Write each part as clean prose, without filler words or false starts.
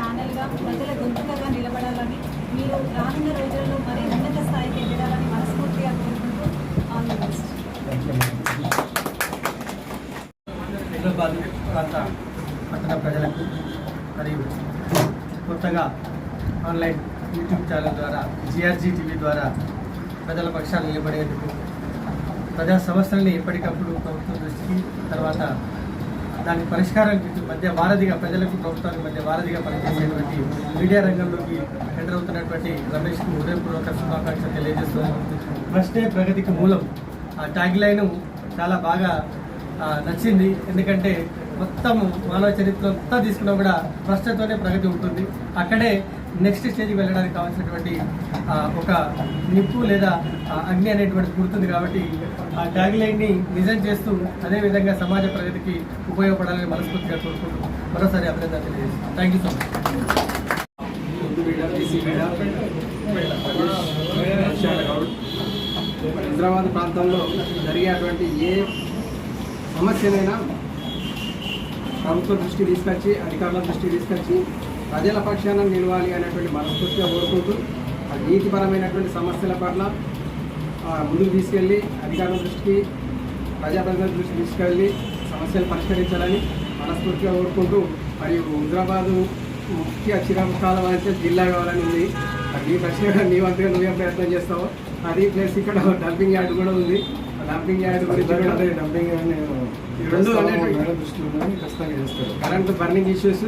ఛానల్గా ప్రజల గొంతుకగా నిలబడాలని, మీరు రానున్న రోజుల్లో మరి ఉన్నత స్థాయికి ఎదగాలని మనస్ఫూర్తిగా కోరుకుంటూ ఆల్ ది బెస్ట్. హైదరాబాద్ ప్రాంత పట్టణ ప్రజలకు మరియు కొత్తగా ఆన్లైన్ యూట్యూబ్ ఛానల్ ద్వారా జిఆర్జీ టీవీ ద్వారా ప్రజల పక్షాలు నిలబడేందుకు ప్రజా సమస్యలని ఎప్పటికప్పుడు ప్రభుత్వం దృష్టికి, తర్వాత దాని పరిష్కారానికి మధ్య వారధిగా, ప్రజలకు ప్రభుత్వానికి మధ్య వారధిగా పనిచేసేటువంటి మీడియా రంగంలోకి ఎంటర్ అవుతున్నటువంటి రమేష్కు హృదయపూర్వక శుభాకాంక్షలు తెలియజేస్తున్నాను. ప్రశ్నే ప్రగతికి మూలం. ఆ ట్యాగ్ లైన్ చాలా బాగా నచ్చింది. ఎందుకంటే మొత్తం మానవ చరిత్ర అంతా తీసుకున్నా కూడా ప్రశ్నతోనే ప్రగతి ఉంటుంది. అక్కడే నెక్స్ట్ స్టేజ్కి వెళ్ళడానికి కావాల్సినటువంటి ఒక నిప్పు లేదా అగ్ని అనేటువంటి గుర్తుంది. కాబట్టి ఆ ట్యాగ్ లైన్ని నిజం చేస్తూ అదేవిధంగా సమాజ ప్రగతికి ఉపయోగపడాలని మనస్ఫూర్తిగా కోరుకుంటూ మరోసారి అభినందన తెలియజేస్తాను. Thank you so much. Hyderabad ప్రాంతంలో జరిగేటువంటి ఏ సమస్యనైనా ప్రభుత్వ దృష్టి తీసుకొచ్చి, అధికారుల దృష్టి తీసుకొచ్చి ప్రజల పక్షాన నిలవాలి అనేటువంటి మనస్ఫూర్తిగా కోరుకుంటూ నీతిపరమైనటువంటి సమస్యల పట్ల ముందుకు తీసుకెళ్ళి అధికారుల దృష్టికి, ప్రజాప్రతినిధుల దృష్టికి తీసుకెళ్ళి సమస్యలు పరిష్కరించాలని మనస్ఫూర్తిగా కోరుకుంటూ, మరియు హైదరాబాదు ముఖ్య చిరకాల వాంఛ జిల్లా కావాలని ఉంది. ఈ ప్రశ్న నీ వంతుగా నువ్వే ప్రయత్నం చేస్తావు. అది ప్లస్ ఇక్కడ డంపింగ్ యార్డ్ కూడా ఉంది. డంపింగ్ యార్డ్ గురించి డంపింగ్ యార్డ్ రెండు ఖచ్చితంగా చేస్తారు. కరెంట్ బర్నింగ్ ఇష్యూస్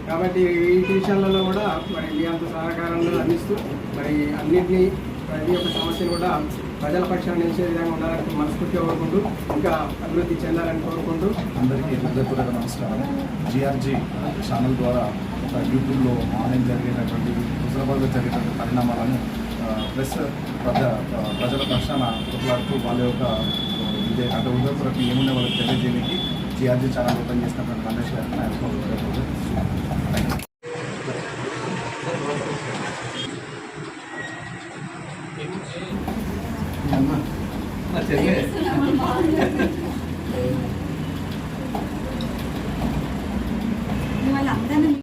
కాబట్టి ఈ విషయాలలో కూడా మరి మీ అంత సహకారంలో అందిస్తూ మరి అన్నింటినీ, ప్రతి ఒక్క సమస్యను కూడా ప్రజల పక్షాన్ని నిలిచే విధంగా ఉండాలని మనస్ఫూర్తిగా కోరుకుంటూ, ఇంకా అభివృద్ధి చెందాలని కోరుకుంటూ అందరికీ హృదయపూర్వక నమస్కారం. జిఆర్జీ ఛానల్ ద్వారా యూట్యూబ్లో ఆన్లైన్ జరిగేటటువంటి హైదరాబాద్లో జరిగేటువంటి పరిణామాలను ప్లస్ ప్రజల పక్షాన కొట్లాడుతూ వాళ్ళ యొక్క ఇదే అంటే హృదయపూర్వక ఏమున్నా వాళ్ళకి తెలియజేయడానికి జిఆర్జీ ఛానల్ ఓపెన్ చేసినటువంటి రమేష్ గారికి